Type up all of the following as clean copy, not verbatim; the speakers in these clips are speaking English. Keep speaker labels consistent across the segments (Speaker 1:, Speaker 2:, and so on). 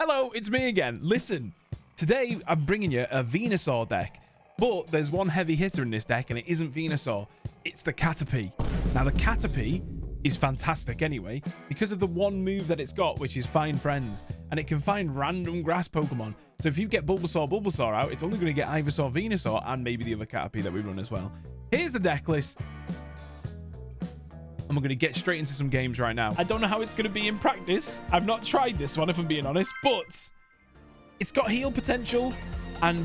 Speaker 1: Hello, it's me again. Listen, today I'm bringing you a Venasaur deck, but there's one heavy hitter in this deck, and it isn't Venasaur. It's the Caterpie. Now, the Caterpie is fantastic anyway, because of the one move that it's got, which is Find Friends, and it can find random grass Pokemon. So if you get Bulbasaur out, it's only going to get Ivysaur, Venusaur, and maybe the other Caterpie that we run as well. Here's the deck list. And we're going to get straight into some games right now. I don't know how it's going to be in practice. I've not tried this one, if I'm being honest, but it's got heal potential and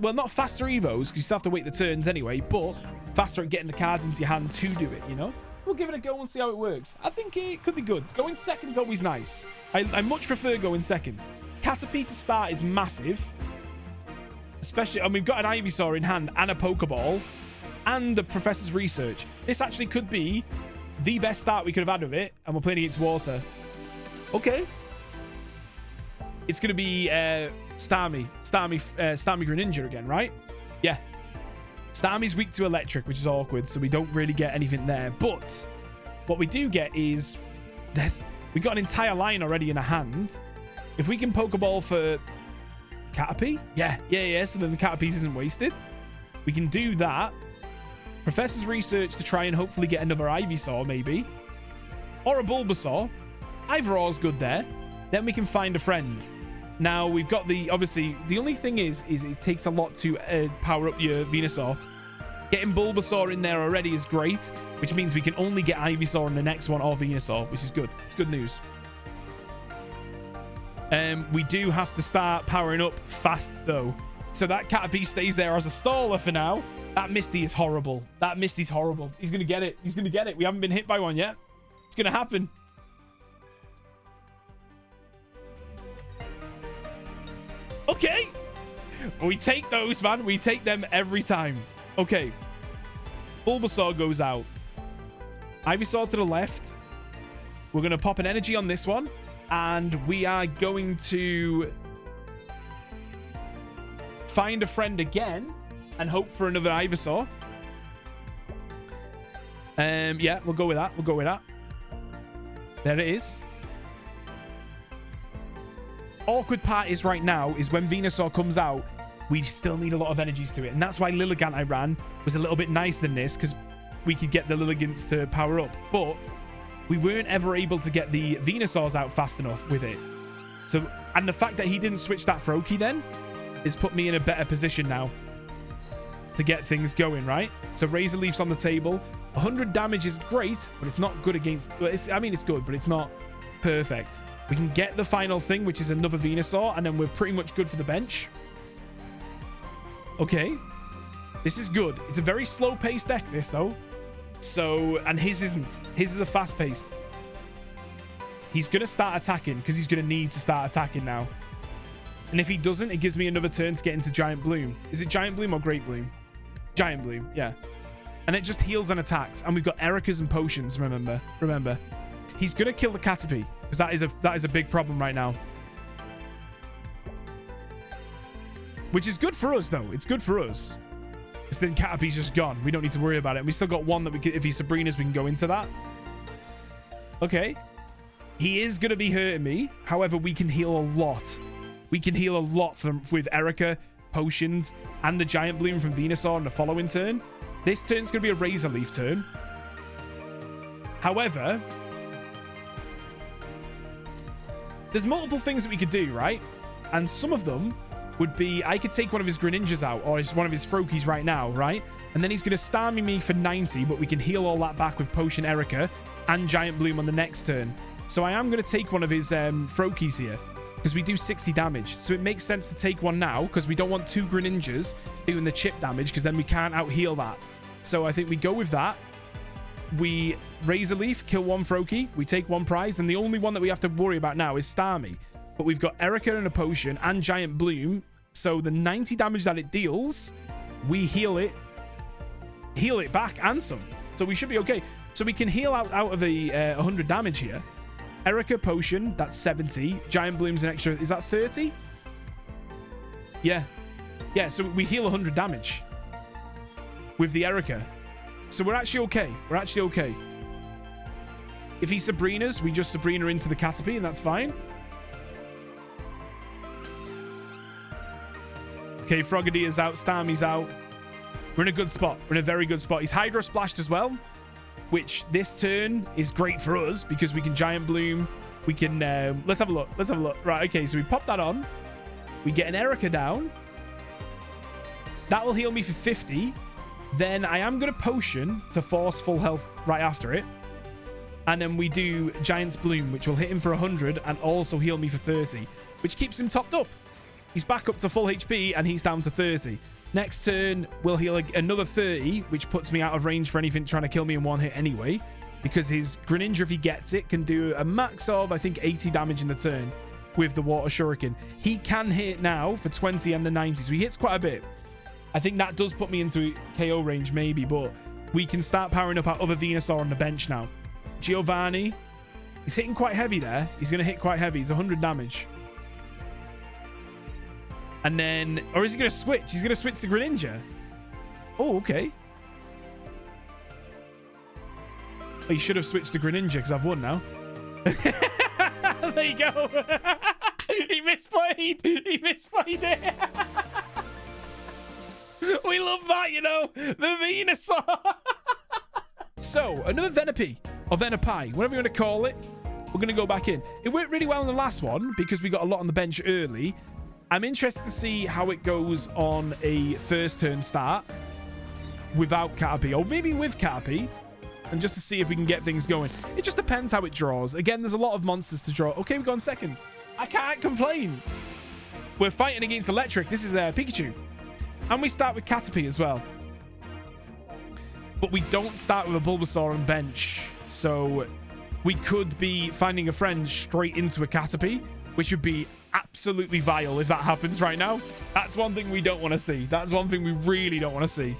Speaker 1: not faster evos, because you still have to wait the turns anyway, but faster at getting the cards into your hand to do it, you know? We'll give it a go and see how it works. I think it could be good. Going second's always nice. I much prefer going second. Caterpie to start is massive. Especially, and we've got an Ivysaur in hand and a Pokeball and the Professor's Research. This actually could be the best start we could have had with it, and we're playing against water. Okay. It's going to be Starmie Greninja again, right? Yeah. Starmie's weak to electric, which is awkward, so we don't really get anything there. But what we do get is we got an entire line already in a hand. If we can Pokeball for Caterpie, yeah. So then the Caterpie isn't wasted. We can do that. Professor's Research to try and hopefully get another Ivysaur, maybe, or a Bulbasaur. Either or is good there. Then we can find a friend. Now we've got obviously the only thing is it takes a lot to power up your Venusaur. Getting Bulbasaur in there already is great, which means we can only get Ivysaur in the next one or Venusaur, which is good. It's good news. We do have to start powering up fast though, so that Caterpie stays there as a staller for now. That Misty is horrible. He's gonna get it. We haven't been hit by one yet. It's gonna happen. Okay. We take those, man. We take them every time. Okay. Bulbasaur goes out. Ivysaur to the left. We're going to pop an energy on this one. And we are going to find a friend again and hope for another Ivysaur. Yeah, we'll go with that. There it is. Awkward part is right now is when Venusaur comes out, we still need a lot of energies to it, and that's why Lilligant I ran was a little bit nicer than this, because we could get the Lilligants to power up, but we weren't ever able to get the Venusaurs out fast enough with it. So, and the fact that he didn't switch that Froakie then has put me in a better position now to get things going, right? So Razor Leaf's on the table. 100 damage is great, but it's not good against, I mean it's good, but it's not perfect. We can get the final thing, which is another Venusaur, and then we're pretty much good for the bench. Okay. This is good. It's a very slow-paced deck, this, though. So, and his isn't. His is a fast-paced. He's going to start attacking, because he's going to need to start attacking now. And if he doesn't, it gives me another turn to get into Giant Bloom. Is it Giant Bloom or Great Bloom? Giant Bloom, yeah. And it just heals and attacks. And we've got Ericas and Potions, remember. He's going to kill the Caterpie, because that is a big problem right now. Which is good for us, though. It's good for us. Because then Caterpie's just gone. We don't need to worry about it. And we still got one that we can, if he's Sabrina's, we can go into that. Okay. He is going to be hurting me. However, we can heal a lot. We can heal a lot with Erica, Potions, and the Giant Bloom from Venusaur on the following turn. This turn's going to be a Razor Leaf turn. However, there's multiple things that we could do, right? And some of them would be, I could take one of his Greninjas out, or one of his Froakies right now, right? And then he's going to Starmie me for 90, but we can heal all that back with Potion Erica and Giant Bloom on the next turn. So I am going to take one of his Froakies here, because we do 60 damage. So it makes sense to take one now, because we don't want two Greninjas doing the chip damage, because then we can't out-heal that. So I think we go with that. We Razor Leaf, kill one Froakie, we take one prize, and the only one that we have to worry about now is Starmie. But we've got Erica and a Potion and Giant Bloom, so the 90 damage that it deals, we heal it back and some. So we should be okay. So we can heal out of a 100 damage here. Erica, Potion, that's 70. Giant Bloom's an extra, is that 30? Yeah, so we heal 100 damage with the Erica. So we're actually okay. If he's Sabrina's, we just Sabrina into the Caterpie, and that's fine. Okay, Frogadier out. Starmie's out. We're in a good spot. We're in a very good spot. He's Hydro Splashed as well, which this turn is great for us because we can Giant Bloom. We can... let's have a look. Let's have a look. Right, okay, so we pop that on. We get an Erica down. That will heal me for 50. Then I am going to Potion to force full health right after it. And then we do Giant's Bloom, which will hit him for 100 and also heal me for 30, which keeps him topped up. He's back up to full HP and he's down to 30. Next turn, we'll heal another 30, which puts me out of range for anything trying to kill me in one hit anyway, because his Greninja, if he gets it, can do a max of, I think, 80 damage in the turn with the Water Shuriken. He can hit now for 20 and the 90, so he hits quite a bit. I think that does put me into KO range maybe, but we can start powering up our other Venusaur on the bench now. Giovanni, he's hitting quite heavy there. He's going to hit quite heavy. He's 100 damage. And then, or is he going to switch? He's going to switch to Greninja. Oh, okay. Oh, he should have switched to Greninja because I've won now. There you go. He misplayed. He misplayed it. We love that, you know. The Venusaur. So, another Venapie, or Venapie, whatever you want to call it. We're going to go back in. It worked really well in the last one because we got a lot on the bench early. I'm interested to see how it goes on a first turn start without Caterpie, or maybe with Caterpie, and just to see if we can get things going. It just depends how it draws. Again, there's a lot of monsters to draw. Okay, we've gone second. I can't complain. We're fighting against Electric. This is Pikachu. And we start with Caterpie as well. But we don't start with a Bulbasaur on bench. So we could be finding a friend straight into a Caterpie, which would be absolutely vile if that happens right now. That's one thing we don't want to see. That's one thing we really don't want to see.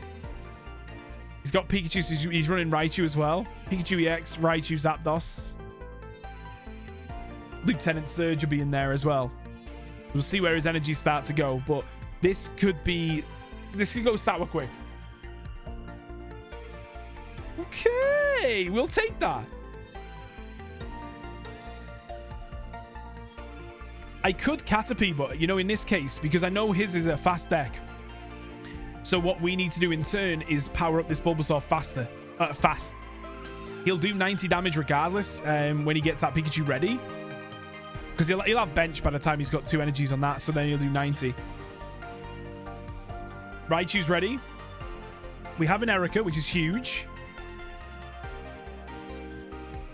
Speaker 1: He's got Pikachu, so he's running Raichu as well. Pikachu EX, Raichu, Zapdos. Lieutenant Surge will be in there as well. We'll see where his energies start to go, but this could go sour quick. Okay, we'll take that. I could Caterpie, but, you know, in this case, because I know his is a fast deck. So what we need to do in turn is power up this Bulbasaur fast. He'll do 90 damage regardless when he gets that Pikachu ready. Because he'll have bench by the time he's got 2 energies on that, so then he'll do 90. Raichu's ready. We have an Erica, which is huge.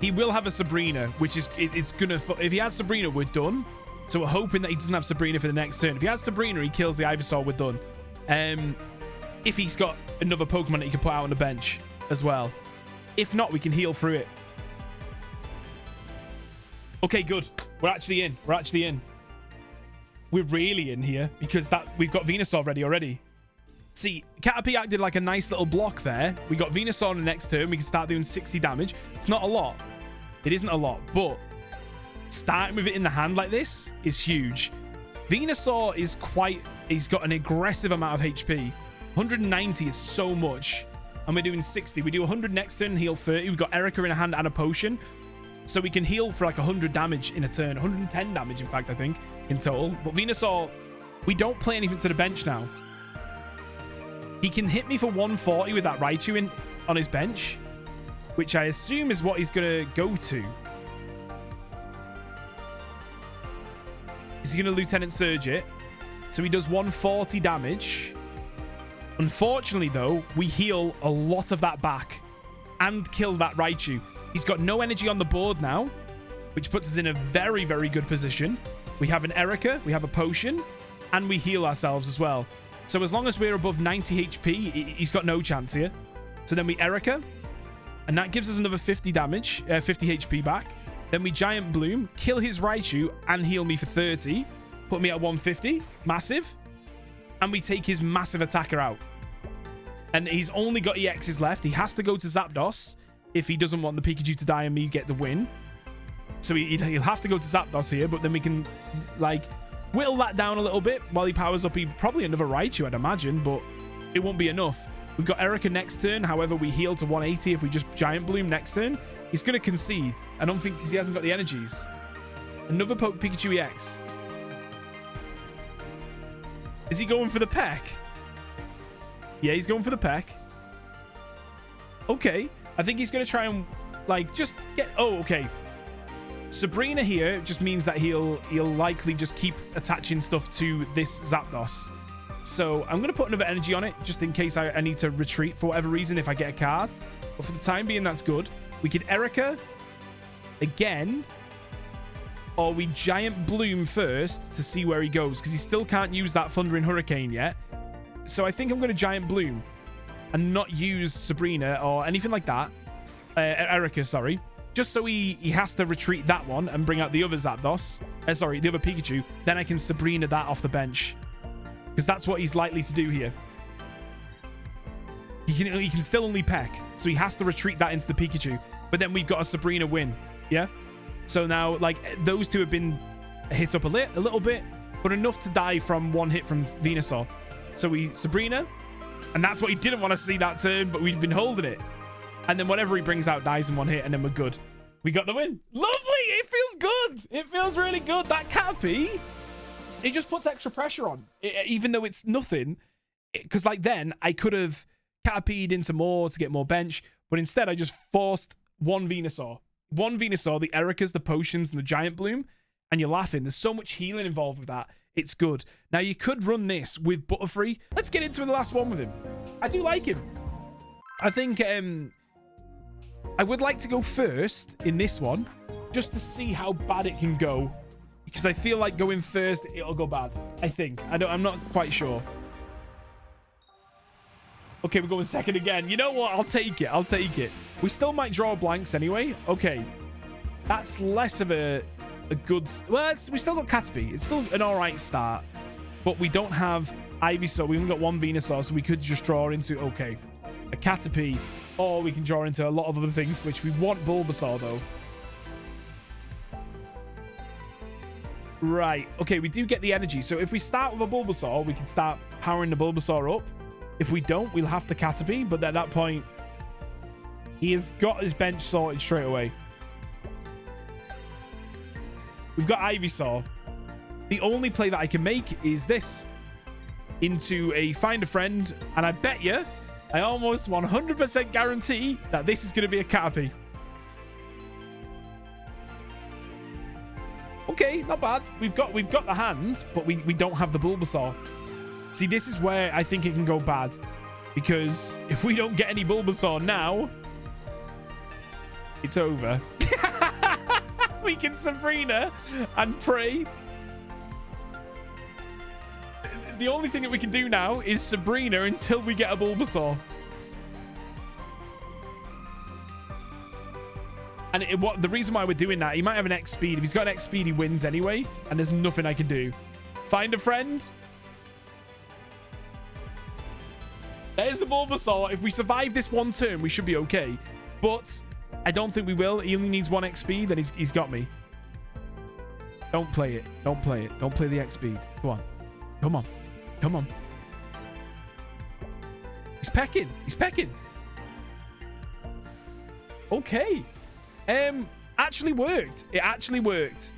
Speaker 1: He will have a Sabrina, which is... It's gonna... If he has Sabrina, we're done. So we're hoping that he doesn't have Sabrina for the next turn. If he has Sabrina, he kills the Ivysaur, we're done. If he's got another Pokemon that he can put out on the bench as well. If not, we can heal through it. Okay, good. We're actually in. We're actually in. We're really in here because we've got Venusaur ready already. See, Caterpie acted like a nice little block there. We got Venusaur on the next turn. We can start doing 60 damage. It's not a lot. It isn't a lot, but starting with it in the hand like this is huge. Venusaur is he's got an aggressive amount of HP. 190 is so much. And we're doing 60. We do 100 next turn, heal 30. We've got Erica in a hand and a potion. So we can heal for like 100 damage in a turn. 110 damage, in fact, I think, in total. But Venusaur, we don't play anything to the bench now. He can hit me for 140 with that Raichu on his bench, which I assume is what he's going to go to. Is he going to Lieutenant Surge it? So he does 140 damage. Unfortunately, though, we heal a lot of that back and kill that Raichu. He's got no energy on the board now, which puts us in a very, very good position. We have an Erica, we have a potion, and we heal ourselves as well. So as long as we're above 90 HP, he's got no chance here. So then we Erica, and that gives us another 50 damage, 50 HP back. Then we Giant Bloom, kill his Raichu, and heal me for 30. Put me at 150. Massive. And we take his massive attacker out. And he's only got EXs left. He has to go to Zapdos if he doesn't want the Pikachu to die and me get the win. So he'll have to go to Zapdos here, but then we can, like, whittle that down a little bit while he powers up probably another Raichu, I'd imagine, but it won't be enough. We've got Erica next turn. However, we heal to 180 if we just Giant Bloom next turn. He's going to concede. I don't think, because he hasn't got the energies. Another Pikachu EX. Is he going for the peck? Yeah, he's going for the peck. Okay. I think he's going to try and, like, just get... Oh, okay. Sabrina here just means that he'll likely just keep attaching stuff to this Zapdos. So I'm going to put another energy on it just in case I need to retreat for whatever reason if I get a card. But for the time being, that's good. We could Erica again. Or we Giant Bloom first to see where he goes, because he still can't use that Thundering Hurricane yet. So I think I'm going to Giant Bloom and not use Sabrina or anything like that. Erica, sorry. Just so he has to retreat that one and bring out the other Zapdos. Sorry, the other Pikachu. Then I can Sabrina that off the bench. Because that's what he's likely to do here. He can still only peck. So he has to retreat that into the Pikachu. But then we've got a Sabrina win. Yeah? So now, like, those two have been hit up a little bit, but enough to die from one hit from Venusaur. So we Sabrina, and that's what he didn't want to see that turn, but we've been holding it. And then whatever he brings out dies in one hit, and then we're good. We got the win. Lovely! It feels good! It feels really good. That Caterpie, it just puts extra pressure on, even though it's nothing. Because, like, then I could have Caterpied into more to get more bench, but instead I just forced one Venusaur. One Venusaur, the Ericas, the potions, and the Giant Bloom, and you're laughing. There's so much healing involved with that. It's good. Now, you could run this with Butterfree. Let's get into the last one with him. I do like him. I think I would like to go first in this one, just to see how bad it can go. Because I feel like going first, it'll go bad. I think. I'm not quite sure. Okay, we're going second again. You know what? I'll take it. I'll take it. We still might draw blanks anyway. Okay. That's less of a good... Well, we still got Caterpie. It's still an all right start. But we don't have Ivysaur. We only got one Venusaur, so we could just draw into... Okay. A Caterpie. Or we can draw into a lot of other things, which we want Bulbasaur, though. Right. Okay, we do get the energy. So if we start with a Bulbasaur, we can start powering the Bulbasaur up. If we don't, we'll have to Caterpie, but at that point, he has got his bench sorted straight away. We've got Ivysaur. The only play that I can make is this. Into a Find a Friend, and I bet you, I almost 100% guarantee that this is going to be a Caterpie. Okay, not bad. We've got the hand, but we don't have the Bulbasaur. See, this is where I think it can go bad. Because if we don't get any Bulbasaur now, it's over. We can Sabrina and pray. The only thing that we can do now is Sabrina until we get a Bulbasaur. And the reason why we're doing that, he might have an X speed. If he's got an X speed, he wins anyway. And there's nothing I can do. Find a Friend. There's the Bulbasaur. If we survive this one turn, we should be okay. But I don't think we will. He only needs one X speed, and he's got me. Don't play it. Don't play it. Don't play the X speed. Come on. Come on. Come on. He's pecking. He's pecking. Okay. Actually worked. It actually worked.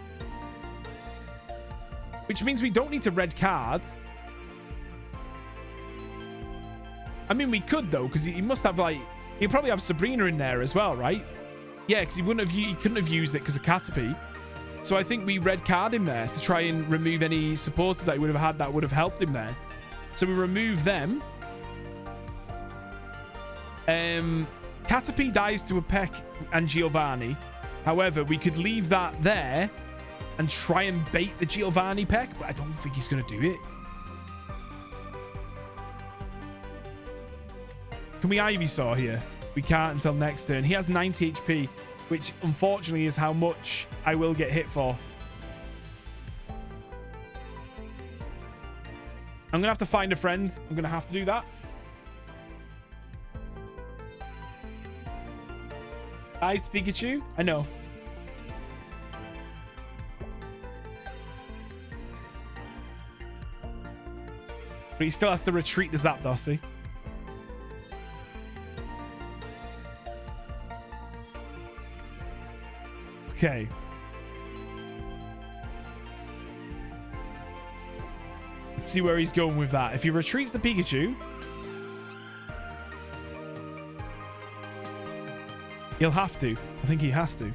Speaker 1: Which means we don't need to red card. I mean, we could, though, because he must have, like... He'll probably have Sabrina in there as well, right? Yeah, because he couldn't have used it because of Caterpie. So I think we red card him there to try and remove any supporters that he would have had that would have helped him there. So we remove them. Caterpie dies to a Peck and Giovanni. However, we could leave that there and try and bait the Giovanni Peck, but I don't think he's going to do it. Can we Ivysaur here? We can't until next turn. He has 90 HP, which unfortunately is how much I will get hit for. I'm going to have to find a friend. I'm going to have to do that. Eyes to Pikachu? I know. But he still has to retreat the Zapdos, see? Okay. Let's see where he's going with that. If he retreats the Pikachu, he'll have to. I think he has to.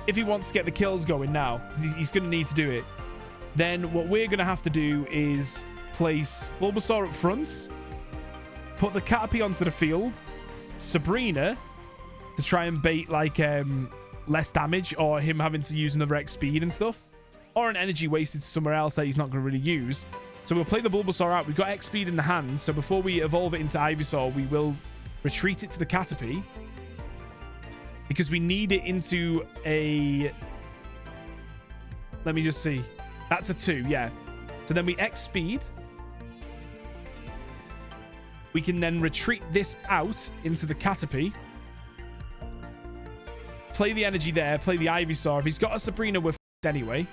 Speaker 1: If he wants to get the kills going now, he's going to need to do it. Then what we're going to have to do is place Bulbasaur up front, put the Caterpie onto the field, Sabrina to try and bait like less damage or him having to use another X speed and stuff, or an energy wasted somewhere else that he's not going to really use. So we'll play the Bulbasaur out. We've got X speed in the hand, so before we evolve it into Ivysaur, we will retreat it to the Caterpie because we need it into a... Let me just see. That's a 2, yeah. So then we X speed. We can then retreat this out into the Caterpie. Play the energy there. Play the Ivysaur. If he's got a Sabrina, we're f***ed anyway.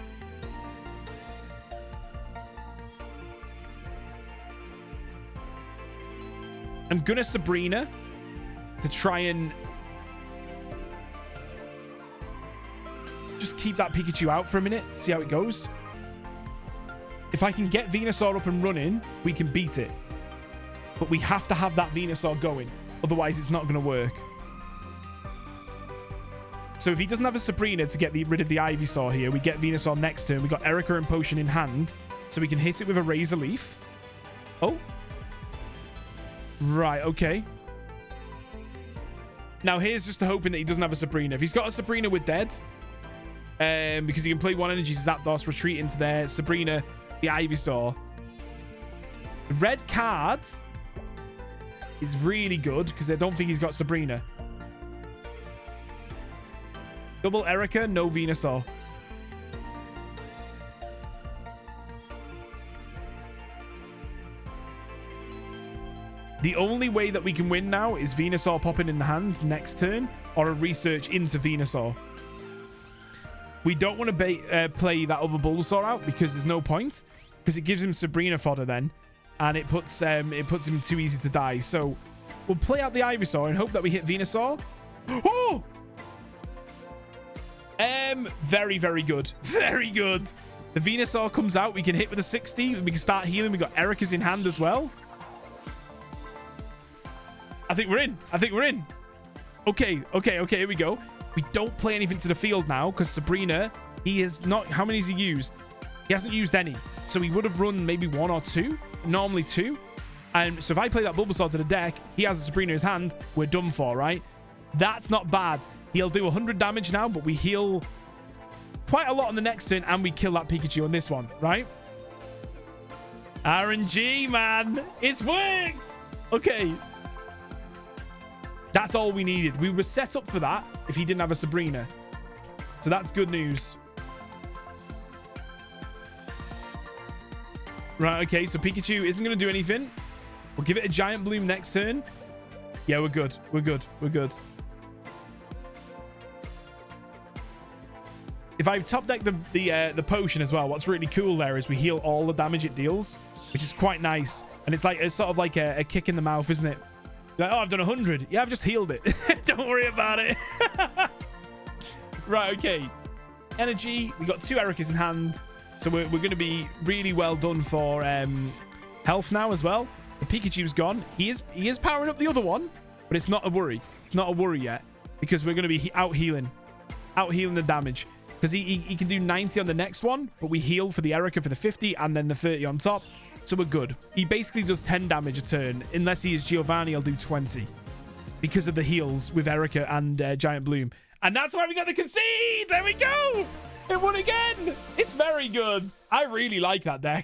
Speaker 1: I'm gonna Sabrina to try and just keep that Pikachu out for a minute. See how it goes. If I can get Venasaur up and running, we can beat it. But we have to have that Venusaur going. Otherwise, it's not going to work. So if he doesn't have a Sabrina to get rid of the Ivysaur here, we get Venusaur next turn. We got Erica and Potion in hand. So we can hit it with a Razor Leaf. Oh. Right, okay. Now, here's just hoping that he doesn't have a Sabrina. If he's got a Sabrina, we're dead. Because he can play one energy Zapdos, retreat into there. Sabrina, the Ivysaur. Red card is really good because I don't think he's got Sabrina. Double Erica, no Venusaur. The only way that we can win now is Venusaur popping in the hand next turn or a research into Venusaur. We don't want to play that other Bulbasaur out because there's no point, because it gives him Sabrina fodder then, and it puts him too easy to die. So we'll play out the Ivysaur and hope that we hit Venusaur. Oh! Very, very good. Very good. The Venusaur comes out. We can hit with a 60. We can start healing. We got Erica's in hand as well. I think we're in. I think we're in. Okay, here we go. We don't play anything to the field now because Sabrina, he is not... How many has he used? He hasn't used any. So he would have run maybe 1 or 2. Normally 2. And so if I play that Bulbasaur to the deck, he has a Sabrina in his hand. We're done for, right? That's not bad. He'll do 100 damage now, but we heal quite a lot on the next turn and we kill that Pikachu on this one, right? RNG, man. It's worked. Okay. That's all we needed. We were set up for that if he didn't have a Sabrina. So that's good news. Right, okay. So Pikachu isn't going to do anything. We'll give it a Giant Bloom next turn. Yeah, we're good. We're good. We're good. If I top deck the potion as well, what's really cool there is we heal all the damage it deals, which is quite nice. And it's sort of like a kick in the mouth, isn't it? Like, oh, I've done 100. Yeah, I've just healed it. Don't worry about it. Right, okay. Energy. We got 2 Ericas in hand. So we're going to be really well done for health now as well. The Pikachu's gone. He is powering up the other one, but it's not a worry. It's not a worry yet because we're going to be out healing the damage. Because he can do 90 on the next one, but we heal for the Erica for the 50 and then the 30 on top. So we're good. He basically does 10 damage a turn. Unless he is Giovanni, he'll do 20. Because of the heals with Erica and Giant Bloom. And that's why we got the concede! There we go! It won again! It's very good. I really like that deck.